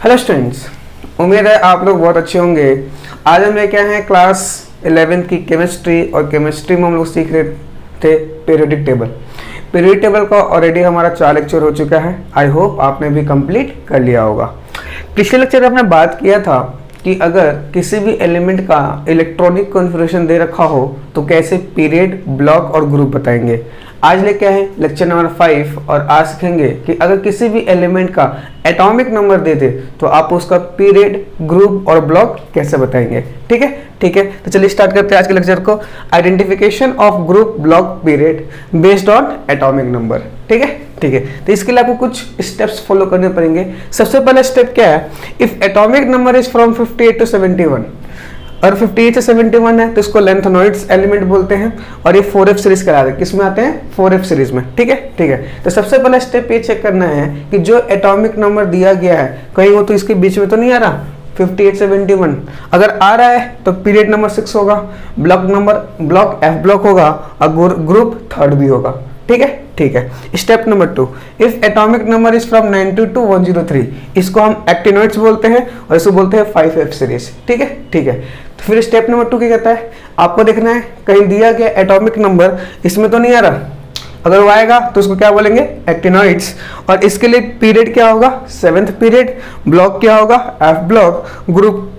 Hello students, उम्मीद है आप लोग बहुत अच्छे होंगे। आज हम लेके आए हैं क्लास 11th की केमिस्ट्री, और केमिस्ट्री में हम लोग सीख रहे थे पीरियोडिक टेबल। पीरियोडिक टेबल का ऑलरेडी हमारा 4 लेक्चर हो चुका है। आई होप आपने भी कंप्लीट कर लिया होगा। पिछले लेक्चर में हमने बात किया था कि अगर किसी भी एलिमेंट का इलेक्ट्रॉनिक कॉन्फ़िगरेशन दे रखा हो तो कैसे पीरियड, ब्लॉक और ग्रुप बताएंगे। आज लेके आए लेक्चर नंबर 5 और आज सीखेंगे कि अगर किसी भी एलिमेंट का एटॉमिक नंबर दे दे तो आप उसका पीरियड, ग्रुप और ब्लॉक कैसे बताएंगे। ठीक है, तो चलिए स्टार्ट करते हैं आज के लेक्चर को। Identification of group, block, period based on atomic number. ठीक है, तो इसके लिए आपको कुछ स्टेप्स फॉलो करने पड़ेंगे। सबसे पहला स्टेप क्या है, if atomic number is from 58 to 71, और 58 से 71 है तो इसको लेंथेनॉइड्स एलिमेंट बोलते हैं, और ये 4f सीरीज कहलाते हैं। किस में आते हैं? 4f सीरीज में। ठीक है, तो सबसे पहला स्टेप ये चेक करना है कि जो एटॉमिक नंबर दिया गया है कहीं वो तो इसके बीच में तो नहीं आ रहा। 58 71 अगर आ रहा है तो पीरियड नंबर 6 होगा, ब्लॉक f ब्लॉक होगा, और ग्रुप 3rd भी होगा। ठीक है। Step number 2, if atomic number is from 90 to 103, इसको हम एक्टिनोइड्स बोलते हैं और इसको बोलते हैं 5f सीरीज। ठीक है। तो फिर स्टेप नंबर 2 क्या कहता है, आपको देखना है कहीं दिया गया एटॉमिक नंबर इसमें तो नहीं आ रहा। अगर वो आएगा तो उसको क्या बोलेंगे? एक्टिनोइड्स। और इसके लिए पीरियड क्या होगा? 7th period. ब्लॉक क्या होगा? f block. ग्रुप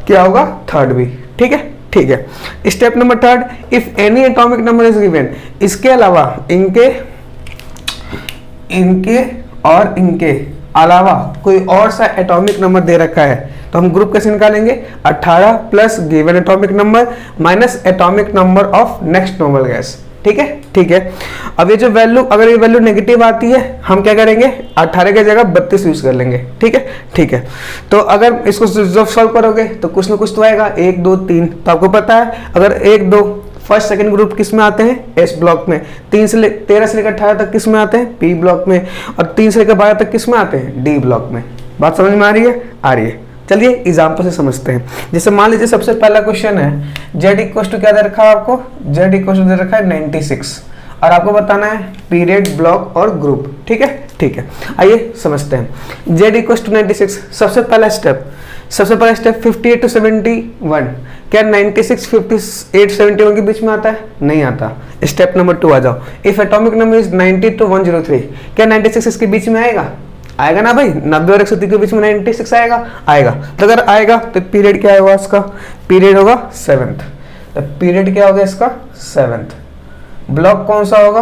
क्या होगा? 3rd भी। ठीक है। Step number 3, if any atomic number is given, इसके अलावा इनके अलावा कोई और सा एटॉमिक नंबर दे रखा है तो हम ग्रुप कैसे निकालेंगे? 18 plus given atomic number minus atomic number of next noble gas. ठीक है। अब ये जो वैल्यू, अगर ये वैल्यू नेगेटिव आती है हम क्या करेंगे? 18 की जगह 32 यूज कर लेंगे। ठीक है। तो अगर इसको जब सॉल्व करोगे तो कुछ ना कुछ तो आएगा, 1 2 3। तो आपको पता है अगर 1 2 फर्स्ट सेकंड ग्रुप किस में आते हैं? एस ब्लॉक में। 13 से लेकर 18 तक किस में आते हैं? पी ब्लॉक में। और 3 से लेकर 12 तक किस में आते हैं? डी ब्लॉक में। बात समझ में आ रही है? चलिए एग्जाम्पल से समझते हैं। जैसे मान लीजिए सबसे पहला क्वेश्चन है, z इक्वल टू क्या दे रखा है आपको? z इक्वल टू दे रखा है 96, और आपको बताना है पीरियड, ब्लॉक और ग्रुप। ठीक है। आइए समझते हैं। z इक्वल टू 96, सबसे पहला स्टेप 58 टू 71। क्या 96 58 71 के बीच में आता है? नहीं आता। स्टेप नंबर 2 आ जाओ। If atomic number is 90 to 103, क्या 96 इसके बीच में आएगा ना भाई? 90 और 130 के बीच में 96 आएगा। तो अगर आएगा तो पीरियड क्या होगा इसका? पीरियड होगा 7th। तो पीरियड क्या होगा इसका? 7th। ब्लॉक कौन सा होगा?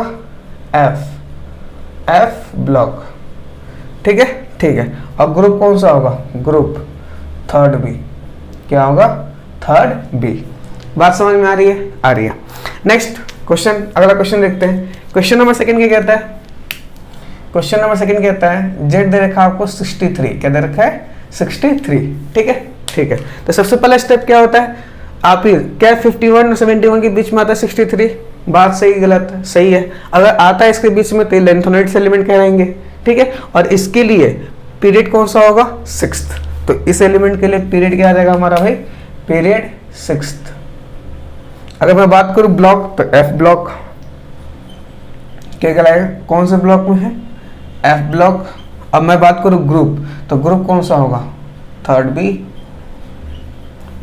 f block. ठीक है। और ग्रुप कौन सा होगा? Group 3rd B. क्या होगा? 3rd B. बात समझ में आ रही है। नेक्स्ट क्वेश्चन, अगला क्वेश्चन देखते हैं। क्वेश्चन नंबर 2 क्या कहता है? क्वेश्चन नंबर 2 कहता है z दे रखा है आपको 63। क्या दे रखा है? 63। ठीक है। तो सबसे पहला स्टेप क्या होता है? आप ही क्या 51 और 71 के बीच में आता है 63? बात सही गलत? सही है। अगर आता है इसके बीच में तो लेंथेनॉइड्स एलिमेंट कहलाएंगे। ठीक है। और इसके लिए पीरियड कौन सा होगा? 6th। तो इस एलिमेंट के लिए पीरियड क्या आ जाएगा हमारा भाई? Period 6th। अगर मैं बात करूं ब्लॉक तो f ब्लॉक क्या कहलाएगा? कौन से ब्लॉक में है? f block. अब मैं बात करूं ग्रुप, तो ग्रुप कौन सा होगा? 3rd B.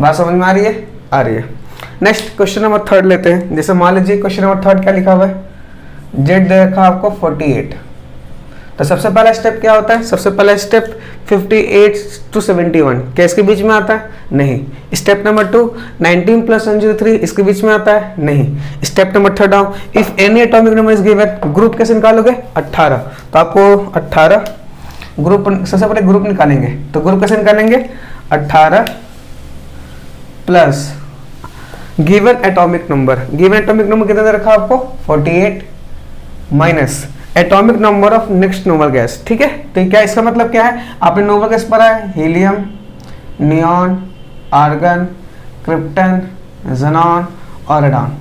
बात समझ में आ रही है। नेक्स्ट क्वेश्चन नंबर 3 लेते हैं। जैसे मान लीजिए क्वेश्चन नंबर 3 क्या लिखा हुआ है? z दे रखा है आपको 48। तो सबसे पहला स्टेप क्या होता है? सबसे पहला स्टेप 58 टू 71, क्या इसके बीच में आता है? नहीं। स्टेप नंबर 2, 19 प्लस 103, इसके बीच में आता है? नहीं। Step number 3, if any atomic number is given, group कैसे निकालोगे? 18। तो आपको 18 ग्रुप, सबसे पहले ग्रुप निकालेंगे। तो ग्रुप कैसे निकालेंगे? 18 plus given atomic number. Given atomic number कितना दे रखा आपको? 48 minus atomic number of next noble gas. ठीक है। तो क्या इसका मतलब क्या है? आपने नोबल गैस पढ़ा है, helium, neon, argon, krypton, xenon और रेडॉन।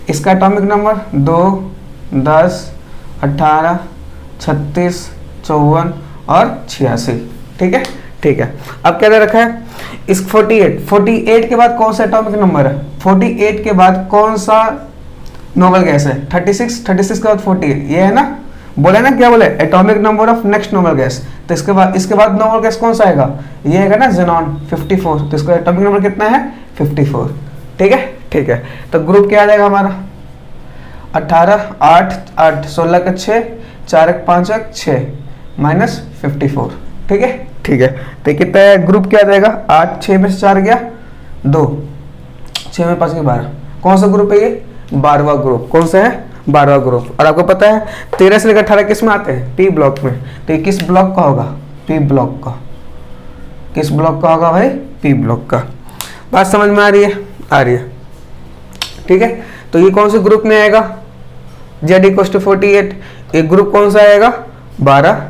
इसका एटॉमिक नंबर 2 10 18 36 54 और 86। ठीक है। अब क्या दे रखा है? इस 48 के बाद कौन सा एटॉमिक नंबर है? 48 के बाद कौन सा नोबल गैस है? 36 के बाद 48, ये है ना? बोले ना, क्या बोले, atomic number of next normal gas. तो इसके बाद नॉर्मल गैस कौन सा आएगा, ये आएगा ना ज़ेनॉन 54। तो इसका एटॉमिक नंबर कितना है 54। ठीक है, ठीक है। तो ग्रुप क्या आ जाएगा हमारा 18, 8 8 16 का 6, 4 1 5 1 6 माइनस 54। ठीक है, ठीक है। तो कितना है ग्रुप क्या आ जाएगा 8, 6 में से 4 गया 2, 6 में 5 के 12। कौन सा ग्रुप है ये, 12वां ग्रुप। कौन सा है, 12वां ग्रुप। और आपको पता है 13 से लेकर 18 किस में आते हैं, पी ब्लॉक में। तो ये किस ब्लॉक का होगा, पी ब्लॉक का। किस ब्लॉक का होगा भाई, पी ब्लॉक का। बात समझ में आ रही है, आ रही है। ठीक है, तो ये कौन से ग्रुप में आएगा, जेड इक्वल टू 48। ये ग्रुप कौन सा आएगा 12,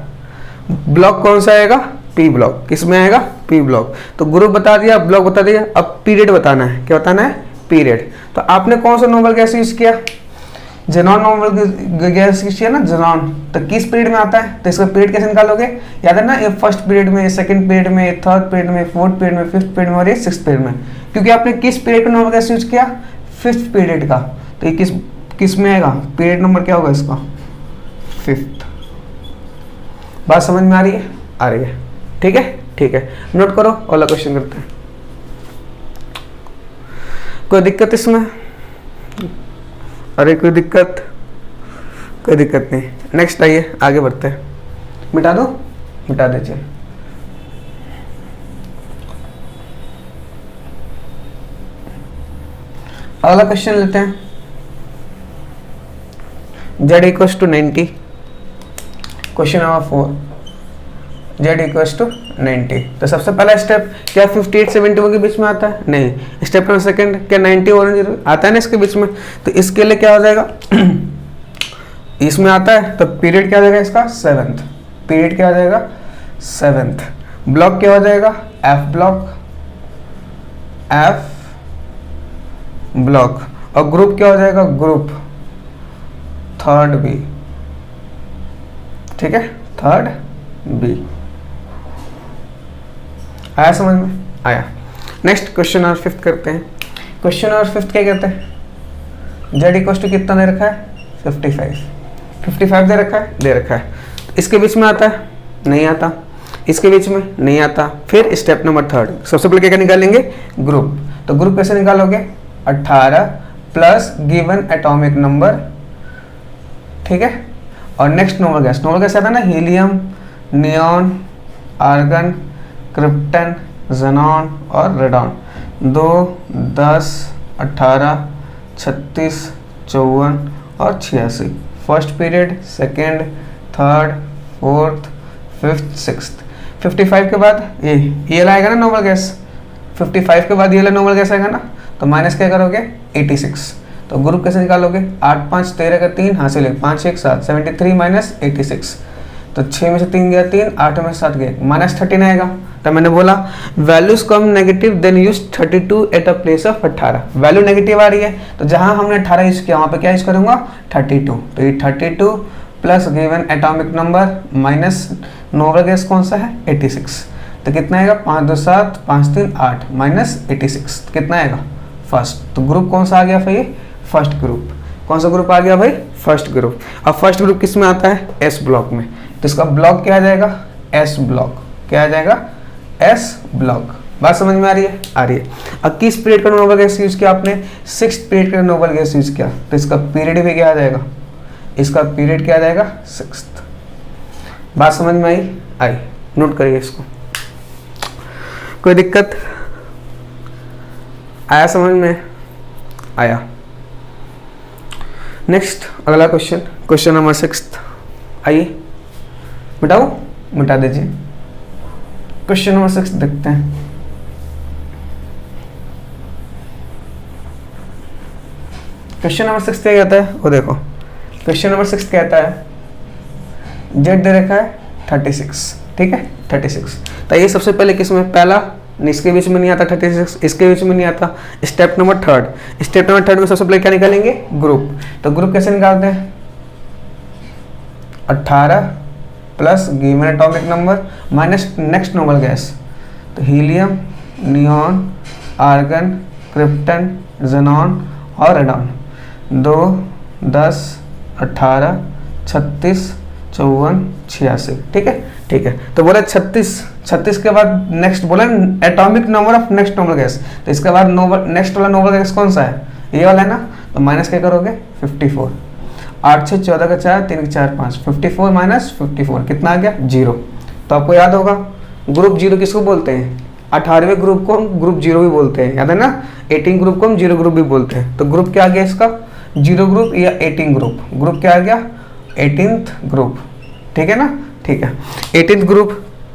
ब्लॉक कौन सा आएगा, पी ब्लॉक। किस में आएगा, पी ब्लॉक। तो ग्रुप बता दिया, ब्लॉक बता दिया, अब पीरियड बताना है। क्या बताना है, पीरियड। तो आपने कौन सा नॉर्मल गैस यूज किया, ज़ेनॉन नॉर्मल गैस यूज किया ना, ज़ेनॉन। तो किस पीरियड में आता है, तो इसका पीरियड कैसे निकालोगे, याद है ना, ये फर्स्ट पीरियड में, सेकंड पीरियड में, थर्ड पीरियड में, फोर्थ पीरियड में, फिफ्थ पीरियड में और ये सिक्स्थ पीरियड में। क्योंकि आपने किस पीरियड का नॉर्मल गैस यूज किया, फिफ्थ पीरियड का। तो ये किस में आएगा, पीरियड नंबर क्या होगा इसका, फिफ्थ। बात समझ में आ रही है, आ रही है। ठीक है, ठीक है। नोट करो, अगला क्वेश्चन करते हैं। कोई दिक्कत इसमें, अरे कोई दिक्कत, कोई दिक्कत नहीं। नेक्स्ट आइए, आगे बढ़ते हैं। मिटा दो, मिटा दीजिए। अगला क्वेश्चन लेते हैं, z equals to 90। Question number 4, z equals to 90। तो सबसे पहला स्टेप क्या 58 71 के बीच में आता है, नहीं। स्टेप नंबर सेकंड क्या 90 और 0 आता है ना इसके बीच में। तो इसके लिए क्या हो जाएगा इसमें आता है, तो पीरियड क्या हो जाएगा इसका, 7th। पीरियड क्या हो जाएगा 7th। ब्लॉक क्या हो जाएगा, एफ ब्लॉक, एफ ब्लॉक। और ग्रुप क्या हो जाएगा, ग्रुप थर्ड बी। ठीक है, थर्ड बी। आया समझ में, आया। नेक्स्ट क्वेश्चन नंबर 5 करते हैं। क्वेश्चन नंबर 5 क्या कहते हैं, z इक्वल टू कितना दे रखा है 55 दे रखा है, दे रखा है। इसके बीच में आता है, नहीं आता। इसके बीच में नहीं आता। फिर स्टेप नंबर 3, सबसे पहले क्या निकालेंगे, ग्रुप। तो ग्रुप कैसे निकालोगे, 18 प्लस गिवन एटॉमिक नंबर। ठीक है, और next normal gas. Normal gas आता है ना, helium, neon, argon, krypton, xenon और रेडॉन। 2 10 18 36 54 और 86। First period, second, third, fourth, fifth, sixth. 55 के बाद ये आएगा ना नॉर्मल गैस। 55 के बाद ये नॉर्मल गैस आएगा ना, तो माइनस क्या करोगे 86। तो ग्रुप कैसे निकालोगे, 8 5 13 का 3 हासिल है, 5 1 7 73 माइनस 86। तो 6 में से 3 गया 3, 8 में से 7 गया, माइनस 13 आएगा। तो मैंने बोला values come negative then use 32 at a place of 18। Value negative आ रही है, तो जहां हमने 18 यूज किया वहां पे क्या यूज करूंगा 32। तो ये 32 plus given atomic number minus normal gas कौन सा है 86। तो कितना आएगा 5 2 7 5 3 8 माइनस 86। कितना आएगा फर्स्ट। तो ग्रुप कौन सा आ गया भाई, फर्स्ट ग्रुप। कौन सा ग्रुप आ गया भाई, फर्स्ट ग्रुप। अब फर्स्ट ग्रुप किस में आता है, एस ब्लॉक में। तो इसका ब्लॉक क्या आ जाएगा, एस ब्लॉक। क्या आ जाएगा, एस ब्लॉक। बात समझ में आ रही है, आ रही है। अब किस पीरियड का नोबल गैस यूज किया आपने, 6th पीरियड का नोबल गैस यूज किया। तो इसका पीरियड भी क्या आ जाएगा, इसका पीरियड क्या आ जाएगा 6th। बात समझ में आई, आई। नोट करिए इसको, कोई दिक्कत, आया समझ में, आया। नेक्स्ट अगला क्वेश्चन, क्वेश्चन नंबर 6। आइए मिटाओ, मिटा दीजिए। क्वेश्चन नंबर 6 देखते हैं। क्वेश्चन नंबर 6 क्या कहता है, वो देखो। क्वेश्चन नंबर 6 कहता है जेड दे रखा है 36। ठीक है 36। तो ये सबसे पहले किसमें, पहला इसके बीच में नहीं आता 36, इसके बीच में नहीं आता। स्टेप नंबर 3, स्टेप नंबर 3 में सबसे पहले क्या निकालेंगे, ग्रुप। तो ग्रुप कैसे निकालते हैं, 18 plus given atomic number minus next normal gas. तो helium, neon, argon, krypton, xenon और रेडॉन। 2 10 18 36 54 86, ठीक है ठीक है। तो बोला 36 के बाद नेक्स्ट बोला atomic number of next noble gas, तो इसके बाद नेक्स्ट वाला नोबल गैस कौन सा है, ये वाला है ना, तो माइनस क्या करोगे 54, 8 6 14 का 4 3 4 5, 54 माइनस 54 कितना आ गया 0। तो आपको याद होगा ग्रुप 0 किसको बोलते हैं, 18वें ग्रुप को हम ग्रुप 0 भी बोलते हैं, याद है ना, 18 ग्रुप को हम 0 ग्रुप भी बोलते हैं। तो ग्रुप क्या आ गया इसका 0 ग्रुप या 18 ग्रुप, ग्रुप क्या आ गया 18th ग्रुप, ठीक है ना, ठीक है। 18th ग्रुप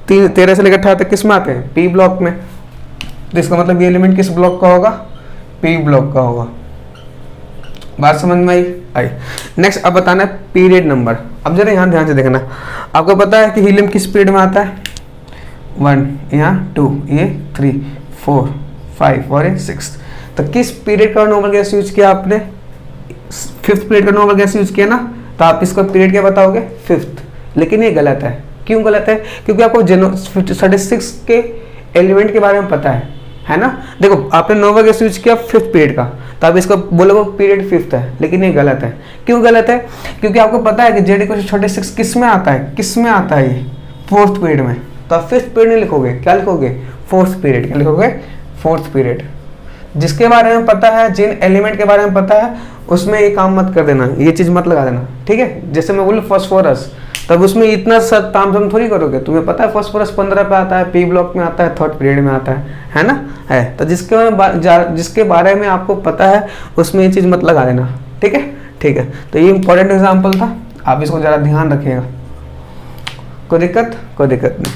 13 से लेकर 18 तक किस में आते हैं, पी ब्लॉक में, तो इसका मतलब ये एलिमेंट किस ब्लॉक का होगा, पी ब्लॉक का होगा। बात समझ में आई। नेक्स्ट अब बताना है पीरियड नंबर। अब जरा यहाँ ध्यान से देखना, आपको पता है कि हीलियम किस पीरियड में आता है, 1 यहाँ 2 ये 3 4 5 और ये 6। तो किस पीरियड का नोबल गैस यूज किया आपने, 5th पीरियड का नोबल गैस यूज किया ना, तो आप इसका पीरियड क्या बताओगे 5th। लेकिन ये गलत है, क्यों गलत है, क्योंकि आपको 36 के एलिमेंट के बारे में पता है ना। देखो आपने नोबल गैस यूज किया 5th पीरियड का, तो आप इसको बोलोगे पीरियड 5th है, लेकिन ये गलत है। क्यों गलत है, क्योंकि आपको पता है कि Z=36 किस में आता है, किस में आता है ये 4th पीरियड में। तो आप 5th पीरियड नहीं लिखोगे, क्या लिखोगे 4th पीरियड, क्या लिखोगे 4th पीरियड। जिसके बारे में पता है, जिन एलिमेंट के बारे में पता है, उसमें ये काम मत कर देना, ये चीज मत लगा देना, ठीक है। जैसे मैं बोलूँ फास्फोरस, तब उसमें इतना सब तामझाम थोड़ी करोगे, तुम्हें पता है फास्फोरस 15 पे आता है, पी ब्लॉक में आता है, 3rd पीरियड में आता है ना, है। तो जिसके बारे में आपको पता है उसमें ये चीज मत लगा देना, ठीक है ठीक है। तो ये इंपॉर्टेंट एग्जाम्पल था, आप इसको जरा ध्यान रखिएगा, कोई दिक्कत नहीं,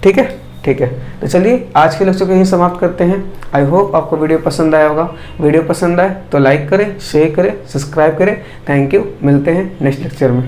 ठीक है ठीक है। तो चलिए आज के लेक्चर को यहीं समाप्त करते हैं। आई होप आपको वीडियो पसंद आया होगा। वीडियो पसंद आए तो लाइक करें, शेयर करें, सब्सक्राइब करें। थैंक यू, मिलते हैं नेक्स्ट लेक्चर में।